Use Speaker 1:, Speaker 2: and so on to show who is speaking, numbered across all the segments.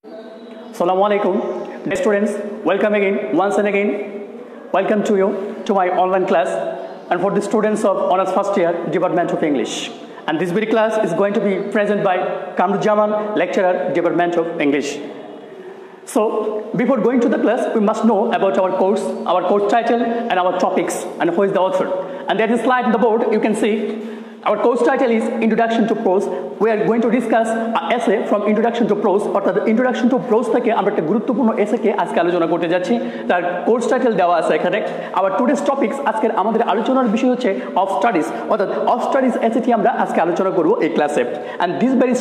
Speaker 1: Assalamu alaikum. Dear students, welcome again, once and again. Welcome to you to my online class and for the students of Honours First Year Department of English. And this very class is going to be presented by Kamrujaman, lecturer, Department of English. So, before going to the class, we must know about our course title and our topics and who is the author. And there is a slide on the board, you can see. Our course title is Introduction to Prose. We are going to discuss an essay from Introduction to Prose অর্থাৎ Introduction to Prose থেকে আমরা একটা গুরুত্বপূর্ণ এসেকে আজকে আলোচনা করতে যাচ্ছি তার কোর্স টাইটেল দেওয়া আছে এখানে আবার টুডেস টপিকস আজকের আমাদের আলোচনার বিষয় হচ্ছে অফ স্টাডিজ অর্থাৎ অফ স্টাডিজ এসেটি আমরা আজকে আলোচনা করব এই ক্লাসে and this very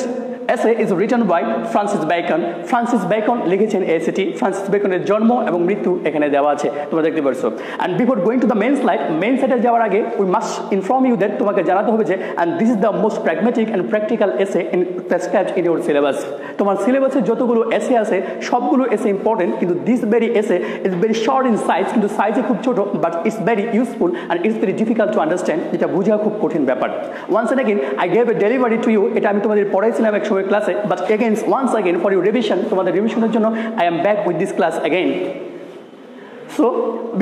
Speaker 1: essay is written by Francis Bacon. Francis Bacon লিখেছেন এই এসেটি ফ্রান্সিস বেকনের জন্ম এবং মৃত্যু এখানে দেওয়া আছে তোমরা দেখতে পারছো and before going to the main slide যাওয়ার আগে we must inform you that তোমাকে জানাতে হবে যে and this is the most pragmatic and practical essay prescribed in your syllabus তোমার সিলেবাসে যতগুলো এসে আছে সবগুলো এসে ইম্পর্টেন্ট কিন্তু this very essay is very short in size কিন্তু সাইজে খুব ছোট but it's very useful and it's very difficult to understand এটা বোঝা খুব কঠিন ব্যাপার once and again I gave a delivery to you এটা আমি তোমাদের পড়াইছিলাম এক class but again once again for your revision তোমাদের রিভিশনের জন্য I am back with this class again so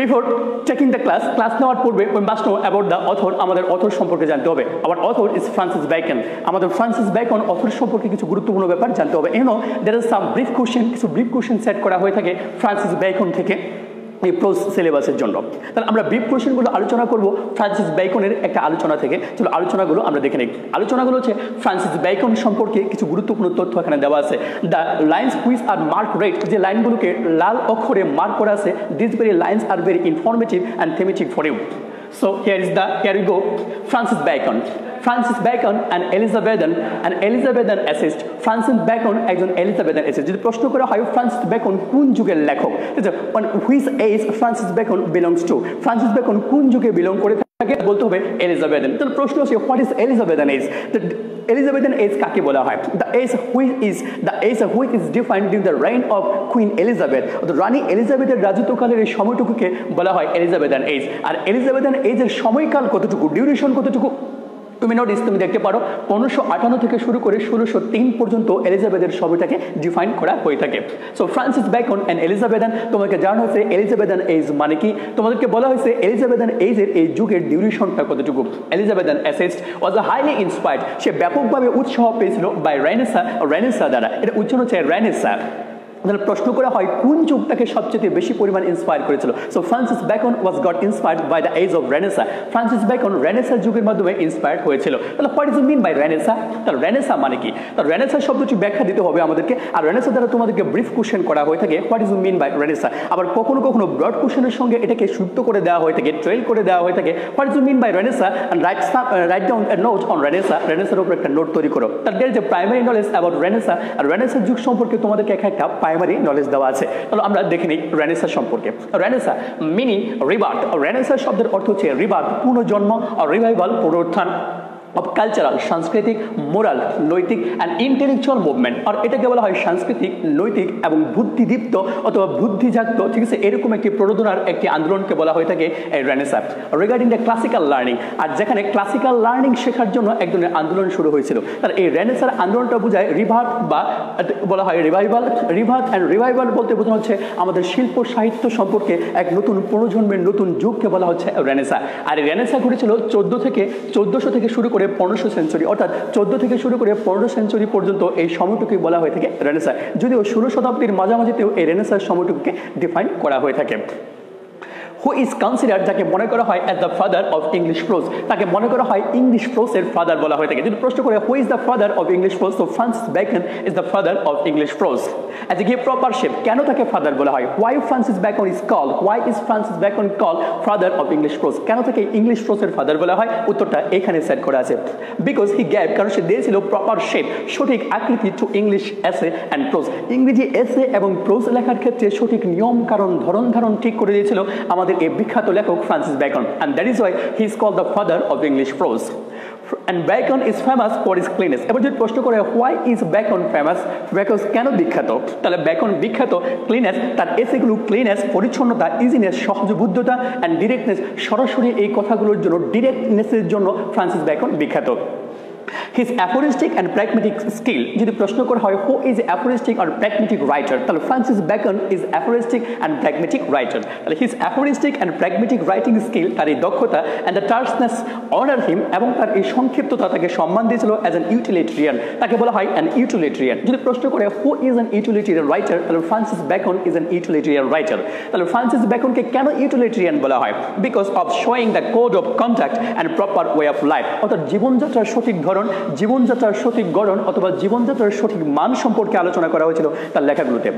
Speaker 1: before taking the class নেওয়ার পূর্বে we must know about the author আমাদের author সম্পর্কে জানতে হবে our author is Francis Bacon আমাদের Francis Bacon author সম্পর্কে কিছু গুরুত্বপূর্ণ ব্যাপার জানতে হবে you know there is some brief question set করা হয়ে থাকে Francis Bacon থেকে এই প্রোজ সিলেবাসের জন্য তাহলে আমরা ব্রিফ কোশ্চেনগুলো আলোচনা করব ফ্রান্সিস বেকনের একটা আলোচনা থেকে চলো আলোচনাগুলো আমরা দেখে নেই আলোচনাগুলো হচ্ছে ফ্রান্সিস বেকন সম্পর্কে কিছু গুরুত্বপূর্ণ তথ্য এখানে দেওয়া আছে the lines which are mark red যে লাইনগুলোকে লাল অক্ষরে মার্ক করা আছে this very lines are very informative and thematic for you So here we go. Francis Bacon and Elizabethan essayist. Francis Bacon একজন Elizabethan essayist. যদি প্রশ্ন করা হয় Francis Bacon কোন যুগের লেখক? Which age Francis Bacon belongs to? Francis Bacon কোন যুগে বিলং করে থাকে বলতে হবে Elizabethan. তাহলে প্রশ্ন হচ্ছে what is Elizabethan age? Elizabethan age কাকে বলা হয়? The age which is defined during the reign of Queen Elizabeth. রানী এলিজাবেথের রাজত্বকালের এই সময়টুকুকে বলা হয় Elizabethan age. আর Elizabethan age এর সময়কাল কতটুকু? ডিউরেশন কতটুকু? তুমি দেখতে পারো 1558 থেকে শুরু করে 1603 পর্যন্ত এলিজাবেথের সময়টাকে ডিফাইন করা হয়ে থাকে so Francis Bacon and Elizabethan তোমাকে জানানো হয়েছে এলিজাবেথন এজ মানে কি তোমাদেরকে বলা হয়েছে এলিজাবেথন এজের এই যুগের ডিউরেশনটা কতটুকু এলিজাবেথন অ্যাসেস্ট ওয়াজ আ হাইলি ইন্সপায়ার্ড সে ব্যাপকভাবে উৎসাহ পেয়েছিল বাই রেনেসা দ্বারা এটা উচ্চারণ হচ্ছে রেনেসা প্রশ্ন করা হয় কোন যুগ তাকে সবচেয়ে বেশি পরিমাণ ইন্সপায়ার করেছিল so Francis Bacon was got inspired by the age of renaissance Francis Bacon renaissance যুগের মাধ্যমে ইন্সপায়ার্ড হয়েছিল তাহলে what is mean by renaissance তাহলে রেনেসা মানে কি তাহলে রেনেসা শব্দটি ব্যাখ্যা দিতে হবে আমাদেরকে আর রেনেসা দ্বারা তোমাদেরকে ব্রিফ কোশ্চেন করা হয়ে থাকে what is mean by renaissance আবার কখনো কখনো ব্রড কোশ্চেনের সঙ্গে এটাকে যুক্ত করে দেওয়া হয়ে থাকে ট্রেল করে দেওয়া হয়ে থাকে what is mean by Renaissance and write down a note on রেনেসার উপর একটা নোট তৈরি করো তাহলে there is a primary knowledge about Renaissance আর রেনেসার যুগ সম্পর্কে তোমাদেরকে একটা প্রাইমারি নলেজ দেওয়া আছে তাহলে আমরা দেখে নিই রেনেসা সম্পর্কে রেনেসা মিনিং রিবার্থ রেনেসা শব্দের অর্থ হচ্ছে রিবার্থ পুনর্জন্ম আর রিভাইভাল পুনরুত্থান of cultural সাংস্কৃতিক মোরাল নৈতিক অ্যান্ড ইন্টেলেকচুয়াল মুভমেন্ট আর এটাকে বলা হয় সাংস্কৃতিক নৈতিক এবং বুদ্ধিদীপ্ত অথবা বুদ্ধিজাগ্রত ঠিক আছে এরকম একটি প্রণোদনার একটি আন্দোলনকে বলা হয়ে থাকে এই Renaissance regarding the classical learning আর যেখানে ক্লাসিক্যাল লার্নিং শেখার জন্য এক ধরনের আন্দোলন শুরু হয়েছিল তাহলে এই রেনেসার আন্দোলনটা বোঝায় রিভার্থ বা বলা হয় রিভাইভাল বলতে বোঝানো হচ্ছে আমাদের শিল্প সাহিত্য সম্পর্কে এক নতুন পুনর্জন্মের নতুন যুগকে বলা হচ্ছে রেনেসা আর এই রেনেসা ঘটেছিল 1400 থেকে শুরু করে 1500 সেঞ্চুরি অর্থাৎ 14 থেকে শুরু করে 15 সেঞ্চুরি পর্যন্ত এই সময়টুকুই বলা হয়ে থাকে রেনেসা যদিও 16 শতাব্দীর মাঝামাঝিতেও এই রেনেসার সময়টুকুকে ডিফাইন করা হয়ে থাকে who is considered যাকে মনে করা হয় as the father of English prose তাকে মনে করা হয় ইংলিশ প্রোজের ফাদার বলা হয়ে থাকে যদি প্রশ্ন করে who is the father of English prose so Francis Bacon is the father of English prose as a give proper shape কেন তাকে ফাদার বলা হয় why Francis Bacon is called father of English prose কেন তাকে English প্রোজের father বলা হয় উত্তরটা এখানে সেট করা আছে because he gave কারণ সে দিয়েছিল প্রপার শেপ সঠিক আকৃতি টু ইংলিশ এসে এন্ড প্রোজ ইংরেজি এসে এবং প্রোজ লেখার ক্ষেত্রে সঠিক নিয়ম কারণ ধরন ধারণ ঠিক করে দিয়েছিল আমাদের এই বিখ্যাত লেখক Francis Bacon and that is why he is called the father of English prose and Bacon is famous for his cleanness এবার যদি প্রশ্ন করে why is Bacon famous because কেন বিখ্যাত তাহলে Bacon বিখ্যাত ক্লিনেস তার এসেগুলো ক্লিনেস পরিচ্ছন্নতা ইজিনেস সহজবোধ্যতা and ডিরেক্টনেস সরাসরি এই কথাগুলোর জন্য ডিরেক্টনেসের জন্য ফ্রান্সিস বেকন বিখ্যাত His aphoristic and pragmatic skill, যদি প্রশ্ন করা হয় who is aphoristic or pragmatic writer, তাহলে Francis Bacon is aphoristic and pragmatic writer। তাহলে his aphoristic and pragmatic writing skill, তার এই দক্ষতা and the terseness honor him, এবং তার এই সংক্ষিপ্ততা তাকে সম্মান দিয়েছিল as an utilitarian, তাকে বলা হয় an utilitarian। যদি প্রশ্ন করে who is an utilitarian writer, তাহলে Francis Bacon is an utilitarian writer। তাহলে ফ্রান্সিস বেকনকে কেন utilitarian বলা হয়? because of showing the code of conduct and proper way of life, অর্থাৎ জীবনযাত্রার সঠিক ধরন, জীবনযাত্রার সঠিক গড়ন অথবা জীবনযাত্রার সঠিক মান সম্পর্কে আলোচনা করা হয়েছিল তার লেখাগুলোতে।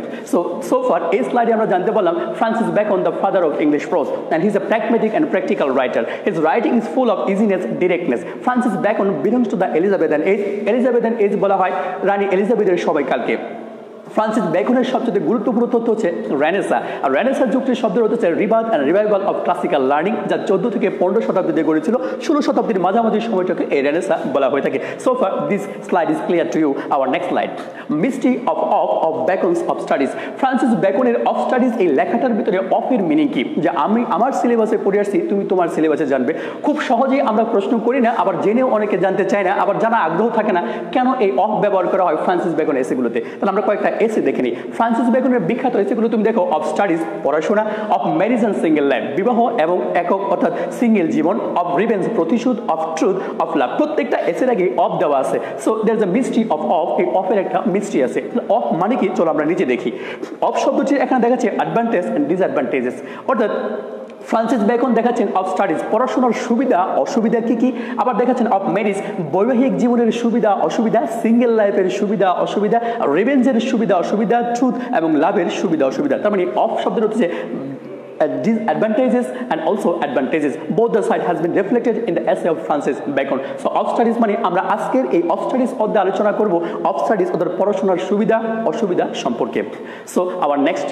Speaker 1: so far এই স্লাইডে আমরা জানতে পারলাম Francis Bacon the father of English prose and he is a pragmatic and practical writer. His writing is full of easiness, directness. Francis Bacon belongs to the Elizabethan age। Elizabethan age বলা হয় রানী এলিজাবেথের সময়কালকে। Francis বেকনের সবচেয়ে গুরুত্বপূর্ণ তথ্য হচ্ছে Renaissance. আর Renaissance যুগটির শব্দ হচ্ছে rebirth and revival of classical learning, যা 14 থেকে 15 শতাব্দীতে গড়েছিল। 16 শতাব্দীর মাঝামাঝি সময়টাকে এই রেনেসা বলা হয়ে থাকে। So far this slide is clear to you. Our next slide, mystery of Bacon's of studies। Francis বেকনের অফ স্টাডিজ এই লেখাটার ভিতরে অফ এর মিনিং কি, যে আমি আমার সিলেবাসে পড়ে আসছি, তুমি তোমার সিলেবাসে জানবে। খুব সহজেই আমরা প্রশ্ন করি না, আবার জেনেও অনেকে জানতে চায় না, আবার জানা আগ্রহ থাকে না কেন এই অফ ব্যবহার করা হয় ফ্রান্সিস বেকন এসেগুলোতে। তাহলে আমরা কয়েকটা এসে দেখে নিই। ফ্রান্সিস বেকনের বিখ্যাত এসেগুলো তুমি দেখো, অফ স্টাডিজ পড়াশোনা, of marriage and single life বিবাহ এবং একক অর্থাৎ সিঙ্গেল জীবন, অফ রিভেঞ্জ প্রতিশোধ, অফ ট্রুথ, অফ লাভ। প্রত্যেকটা এসের আগে অফ দেওয়া আছে। So there is a mystery of এই অফের একটা মিস্ট্রি আছে। অফ মানে কি, চলো আমরা নিচে দেখি। অফ শব্দটি এখানে দেখাচ্ছে অ্যাডভান্টেজ এন্ড ডিসঅ্যাডভান্টেজেস, অর্থাৎ ফ্রান্সিস বেকন দেখাচ্ছেন অফ স্টাডিজ পড়াশোনার সুবিধা অসুবিধা কি কি, আবার দেখাচ্ছেন অফ ম্যারেজ বৈবাহিক জীবনের সুবিধা অসুবিধা, সিঙ্গেল লাইফের সুবিধা অসুবিধা, রিভেঞ্জের সুবিধা অসুবিধা, ট্রুথ এবং লাভের সুবিধা অসুবিধা। তার মানে অফ শব্দের হচ্ছে disadvantages and also advantages. Both the side has been reflected in the essay of Francis Bacon. So off studies মানে আমরা আজকের এই off studies অধ্যায়ে আলোচনা করব off studies অর্থাৎ পড়াশোনার সুবিধা অসুবিধা সম্পর্কে। So our next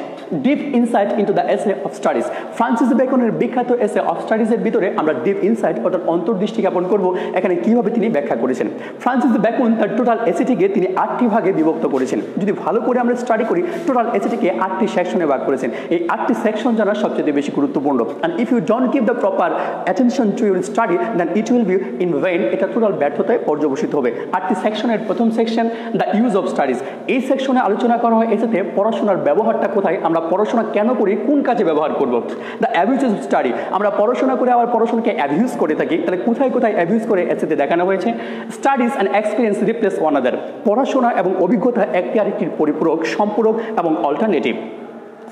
Speaker 1: deep insight into the essay of studies. Francis বেকনের বিখ্যাত essay of studies এর ভিতরে আমরা deep insight অর্থাৎ অন্তর্দৃষ্টি জ্ঞাপন করব এখানে কিভাবে তিনি ব্যাখ্যা করেছেন। ফ্রান্সিস বেকন তার টোটাল এসেটিকে তিনি 8টি ভাগে বিভক্ত করেছেন। যদি ভালো করে আমরা স্টাডি করি টোটাল এসেটিকে 8টি সেকশনে ভাগ করেছেন। এই 8টি সেকশন জানা সবচেয়ে বেশি গুরুত্বপূর্ণ। and if you don't give the proper attention to your study then it will be in vain, এটা টোটাল ব্যর্থতায় পর্যবসিত হবে। 8টি সেকশনের প্রথম section the use of studies. এই সেকশনে আলোচনা করা হয় এতে পড়াশোনার ব্যবহারটা কোথায়, আমরা পড়াশোনা কেন করি, কোন কাজে ব্যবহার করব। দ্য অ্যাবিউজেস অফ স্টাডি, আমরা পড়াশোনা করে আবার পড়াশোনাকে অ্যাবিউজ করে থাকি, তাহলে কোথায় কোথায় অ্যাবিউজ করে এতে দেখানো হয়েছে। Studies and experience replace one other, পড়াশোনা এবং অভিজ্ঞতা একটি আরেকটির পরিপূরক সম্পূরক এবং alternative.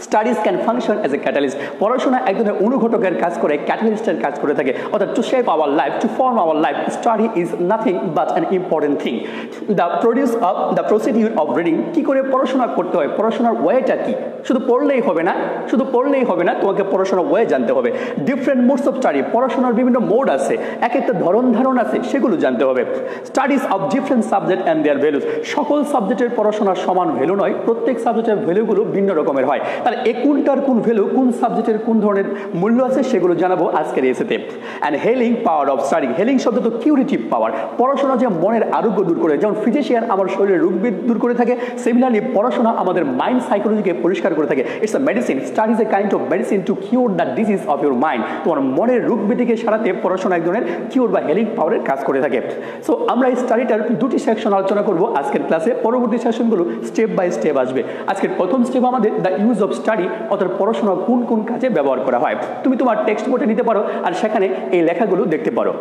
Speaker 1: Studies can function as a catalyst, পড়াশোনা এক ধরনের অনুঘটকের কাজ করে, ক্যাটালিস্টের কাজ করে থাকে, অর্থাৎ to shape our life, to form our life study is nothing but an important thing. The procedure of reading, কী করে পড়াশোনা করতে হয়, পড়াশোনার ওয়েটা কি, শুধু পড়লেই হবে না, তোমাকে পড়াশোনার ওয়ে জানতে হবে। ডিফারেন্ট মোডস অফ স্টাডি, পড়াশোনার বিভিন্ন মোড আছে, এক একটা ধারণ আছে, সেগুলো জানতে হবে। Studies of different subject and their values, সকল সাবজেক্টের পড়াশোনার সমান ভ্যালু নয়, প্রত্যেক সাবজেক্টের ভ্যালুগুলো ভিন্ন রকমের হয়। তাহলে কোনটার কোন ভ্যালু, কোন সাবজেক্টের কোন ধরনের মূল্য আছে সেগুলো জানাবো আজকের এসেতে। And healing power of study, healing শব্দ তো কিউরেটিভ পাওয়ার, পড়াশোনা যে মনের আরোগ্য দূর করে, যেমন ফিজিশিয়ান আমার শরীরের রোগ দূর করে থাকে, সিমিলারলি পড়াশোনা আমাদের মাইন্ড সাইকোলজিকে পরিষ্কার করে থাকে। It's a medicine, study is a kind of medicine to cure the disease of your mind, তোমার মনের রোগ ব্যাধিকে সারাতে পড়াশোনা এক ধরনের কিউর বা হেলিং পাওয়ারের কাজ করে থাকে। সো আমরা এই স্টাডিটার দুটি সেকশন আলোচনা করবো আজকের ক্লাসে, পরবর্তী সেশনগুলো স্টেপ বাই স্টেপ আসবে। আজকের প্রথম স্টেপ আমাদের দ্য ইউজ অফ স্টাডি, অর্থাৎ পড়াশোনা কোন কোন কাজে ব্যবহার করা হয়। তুমি তোমার টেক্সট বইটা নিতে পারো আর সেখানে এই লেখাগুলো দেখতে পারো।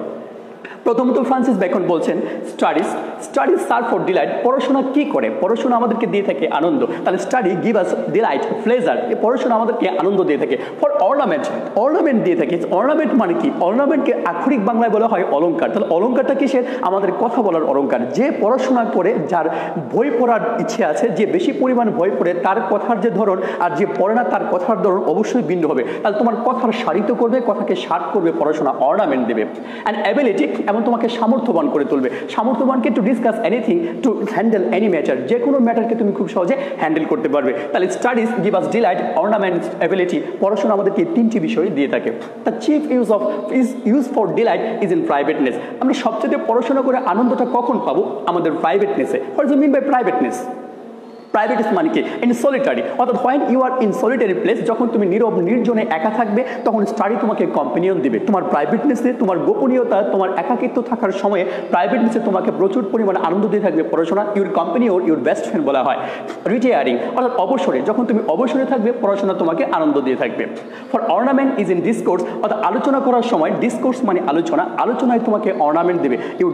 Speaker 1: প্রথমত ফ্রান্সিস বেকন বলছেন স্টাডিজ সার্ভ ফর ডিলাইট, পড়াশোনা কি করে, পড়াশোনা আমাদেরকে দিয়ে থাকে আনন্দ। তাহলে study give us delight pleasure, এই পড়াশোনা আমাদেরকে আনন্দ দিয়ে থাকে। ফর অর্নামেন্ট দিয়ে থাকে। অর্নামেন্ট মানে কি, অর্নামেন্টকে আক্ষরিক বাংলায় বলা হয় অলংকার। তাহলে অলংকারটা কিসের, আমাদের কথা বলার অলংকার। যে পড়াশোনা করে, যার বই পড়ার ইচ্ছে আছে, যে বেশি পরিমাণ বই পড়ে তার কথার যে ধরন আর যে পড়ে না তার কথার ধরন অবশ্যই ভিন্ন হবে। তাহলে তোমার কথার সারিত করবে, কথাকে শার্প করবে, পড়াশোনা অর্নামেন্ট দেবে। অ্যান্ড অ্যাবিলিটি, এবং তোমাকে সামর্থ্যবান করে তুলবে। সামর্থ্যবানকে to discuss anything, to handle any matter, যে কোনো ম্যাটারকে তুমি খুব সহজে হ্যান্ডেল করতে পারবে। তাহলে studies give us delight, ornament, ability, পড়াশোনা আমাদেরকে 3টি বিষয় দিয়ে থাকে। The chief use for delight is in privateness, আমরা সবচেয়ে পড়াশোনা করে আনন্দটা কখন পাবো, আমাদের প্রাইভেটনেসে। What do you mean by privateness? Private মানে কি ইন সলিটারি, অর্থাৎ when you are in solitary place, যখন তুমি নীরব নির্জনে একা থাকবে তখন স্টাডি তোমাকে কম্পেনিয়ন দিবে। তোমার প্রাইভেটনেসে, তোমার গোপনীয়তা, তোমার একাকিত্ব থাকার সময়ে প্রাইভেটনেসে তোমাকে প্রচুর পরিমাণে আনন্দ দিয়ে থাকবে পড়াশোনা। Your company or your best friend বলা হয়। রিটায়ারিং অর্থাৎ অবসরে, যখন তুমি অবসরে থাকবে পড়াশোনা তোমাকে আনন্দ দিয়ে থাকবে। For ornament is in discourse, অর্থাৎ আলোচনা করার সময়, ডিসকোর্স মানে আলোচনা, আলোচনায় তোমাকে অর্নামেন্ট দেবে। Your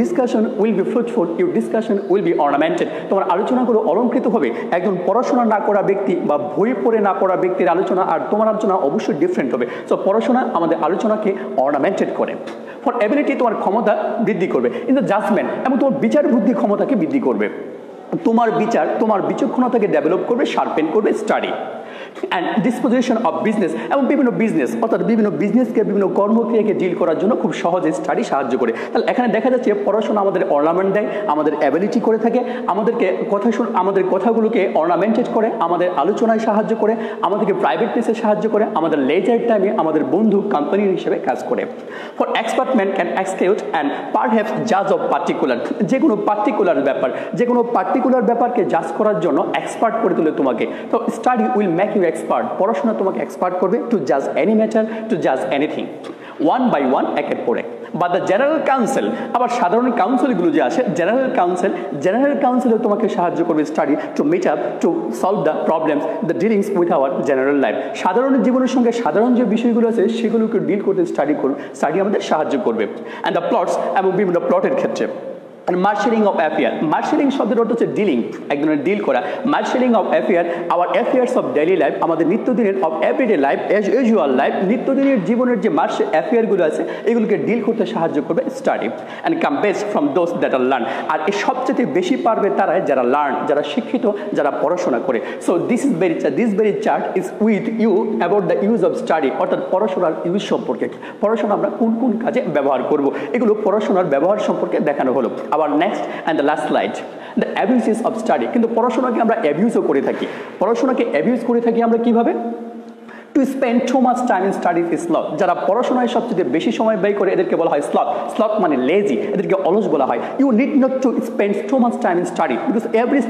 Speaker 1: discussion will be fruitful, your discussion will be অর্নামেন্টেড। তোমার আলোচনাগুলো অলঙ্কৃত হবে। একজন পড়াশোনা না করা ব্যক্তি বা বই পড়ে না পড়া ব্যক্তির আলোচনা আর তোমার আলোচনা অবশ্যই ডিফারেন্ট হবে। সো পড়াশোনা আমাদের আলোচনাকে অর্নামেন্টেড করে। ফর এবিলিটি, তোমার ক্ষমতা বৃদ্ধি করবে। ইন দ্য জাজমেন্ট, এবং তোমার বিচার বুদ্ধি ক্ষমতাকে বৃদ্ধি করবে। তোমার বিচার, তোমার বিচক্ষণতাকে ডেভেলপ করবে, শার্পেন করবে study. And disposition of business, এবং বিভিন্ন বিজনেস অর্থাৎ বিভিন্ন বিজনেসকে, বিভিন্ন কর্মক্রিয়াকে ডিল করার জন্য খুব সহজে স্টাডি সাহায্য করে। তাহলে এখানে দেখা যাচ্ছে পড়াশোনা আমাদের অর্নামেন্ট দেয়, আমাদের অ্যাবিলিটি করে থাকে, আমাদেরকে আমাদের কথাগুলোকে অর্নামেন্টেড করে, আমাদের আলোচনায় সাহায্য করে, আমাদেরকে প্রাইভেটনেসে সাহায্য করে, আমাদের লেজার টাইমে আমাদের বন্ধু কোম্পানির হিসেবে কাজ করে। For expert man can execute and perhaps জাজ অফ পার্টিকুলার, যে কোনো পার্টিকুলার ব্যাপারকে জাজ করার জন্য এক্সপার্ট করে তোলে তোমাকে। তো study will make you expert, পড়াশোনা তোমাকে এক্সপার্ট করবে টু জাজ এনি ম্যাটার, টু জাজ এনিথিং, ওয়ান বাই ওয়ান, একের পর এক। বা দ্য জেনারেল কাউন্সিল, আবার সাধারণ কাউন্সিলগুলো যে আসে, জেনারেল কাউন্সিলও তোমাকে সাহায্য করবে study to meet up, to solve the problems, the dealings with our general life. সাধারণ জীবনের সঙ্গে সাধারণ যে বিষয়গুলো আছে সেগুলোকে ডিল করতে স্টাডি আমাদের সাহায্য করবে। অ্যান্ড দ্য প্লটস, এবং বিভিন্ন প্লটের ক্ষেত্রে। মার্শালিং অফ অ্যাফেয়ার, মার্শালিং শব্দের অর্থ হচ্ছে ডিলিং, একজনের ডিল করা। Marshalling of affair, our affairs of daily life, আমাদের নিত্যদিনের of everyday life, as usual life, নিত্যদিনের জীবনের যে অ্যাফেয়ারগুলো আছে এগুলোকে ডিল করতে সাহায্য করবে study. And come best from those that are learn, আর এই সবচেয়ে বেশি পারবে তারাই যারা লার্ন, যারা শিক্ষিত, যারা পড়াশোনা করে। So this very chart is with you about the use of study, অর্থাৎ পড়াশোনার ইউজ সম্পর্কে, পড়াশোনা আমরা কোন কোন কাজে ব্যবহার করব, এগুলো পড়াশোনার ব্যবহার সম্পর্কে দেখানো হলো। আবার next and the last slide, the abuses of study. কিন্তু পড়াশোনাকে আমরা অ্যাবিউজও করে থাকি। পড়াশোনাকে অ্যাবিউজ করে থাকি আমরা কিভাবে? Two spend too much time in studies is sloth, যারা পড়াশোনায় সবচেয়ে বেশি সময় ব্যয় করে এদেরকে বলা হয় স্লথ। স্লথ মানে লেজি, এদেরকে অলস বলা হয়। You need not to spend too much time in study, because every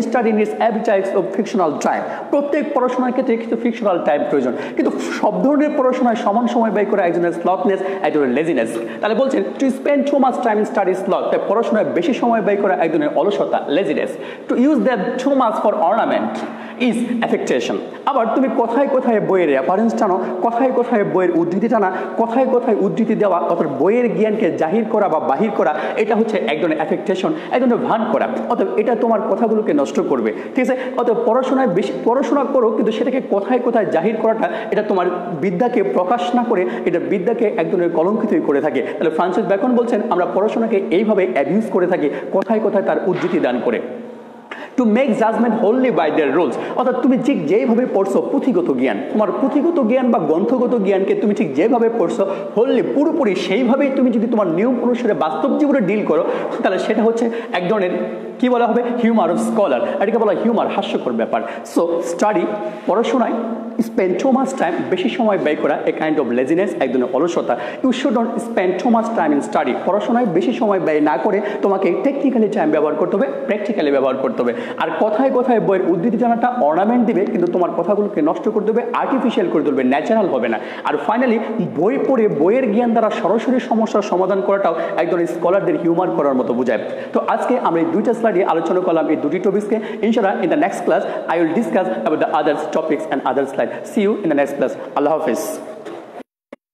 Speaker 1: study needs every types of fictional time. প্রত্যেক পড়াশোনার ক্ষেত্রে কিছু ফিকশনাল টাইম প্রয়োজন, কিন্তু সব ধরনের পড়াশোনায় সমান সময় ব্যয় করে একজনের স্লথনেস, একজনের লেজিনেস। তাহলে বলছেন to spend too much time in study sloth, তাই পড়াশোনায় বেশি সময় ব্যয় করা একজনের অলসতা, laziness. To use that too much for ornament is affectation. আবার তুমি কোথায় কোথায় বইয়ের রেফারেন্স টানো, কোথায় কোথায় বইয়ের উদ্ধৃতি টানা, কোথায় কোথায় উদ্ধৃতি দেওয়া, অর্থাৎ বইয়ের জ্ঞানকে জাহির করা বা বাহির করা, এটা হচ্ছে একজনের অ্যাফেক্টেশন, একজনের ভান করা। অতএব এটা তোমার কথাগুলোকে নষ্ট করবে, ঠিক আছে? অতএব পড়াশোনায় বেশি পড়াশোনা করো, কিন্তু সেটাকে কোথায় কোথায় জাহির করাটা, এটা তোমার বিদ্যাকে প্রকাশ না করে এটা বিদ্যাকে একজনের কলঙ্কিতই করে থাকে। তাহলে ফ্রান্সিস বেকন বলছেন আমরা পড়াশোনাকে এইভাবে অ্যাবিউজ করে থাকি, কোথায় কোথায় তার উদ্ধৃতি দান করে। To make judgement wholly by their rules, অর্থাৎ তুমি ঠিক যেভাবে পড়ছো পুঁথিগত জ্ঞান, তোমার পুঁথিগত জ্ঞান বা গ্রন্থগত জ্ঞানকে তুমি ঠিক যেভাবে পড়ছো হোনলি পুরোপুরি সেইভাবেই তুমি যদি তোমার নিয়ম অনুসারে বাস্তব জীবনে ডিল করো, তাহলে সেটা হচ্ছে এক ধরনের কি বলা হবে হিউমার অফ স্কলার, এটাকে বলা হিউমার, হাস্যকর ব্যাপার। সো স্টাডি, পড়াশোনায় স্পেন্ড টু মাচ টাইম, বেশি সময় ব্যয় করা, এ কাইন্ড অফ লেজিনেস, এক ধরনের অলসতা। You should not spend too much time in study, পড়াশোনায় বেশি সময় ব্যয় না করে তোমাকে টেকনিক্যালি টাইম ব্যবহার করতে হবে, প্র্যাকটিক্যালি ব্যবহার করতে হবে। আর কোথায় কোথায় বইয়ের উদ্ধৃতি জানাটা অর্নামেন্ট দিবে, কিন্তু তোমার কথাগুলোকে নষ্ট করে দেবে, আর্টিফিশিয়াল করে তুলবে, ন্যাচারাল হবে না। আর ফাইনালি বই পড়ে বইয়ের জ্ঞান দ্বারা সরাসরি সমস্যার সমাধান করাটাও একজন স্কলারদের হিউমার করার মতো বোঝায়। তো আজকে আমরা এই দুইটা স্লাইডে আলোচনা করলাম এই দুটি টপিক্সকে। ইনশাআল্লাহ in the next class I will discuss about the others topics and other slide. See you in the next class. আল্লাহ হাফিজ।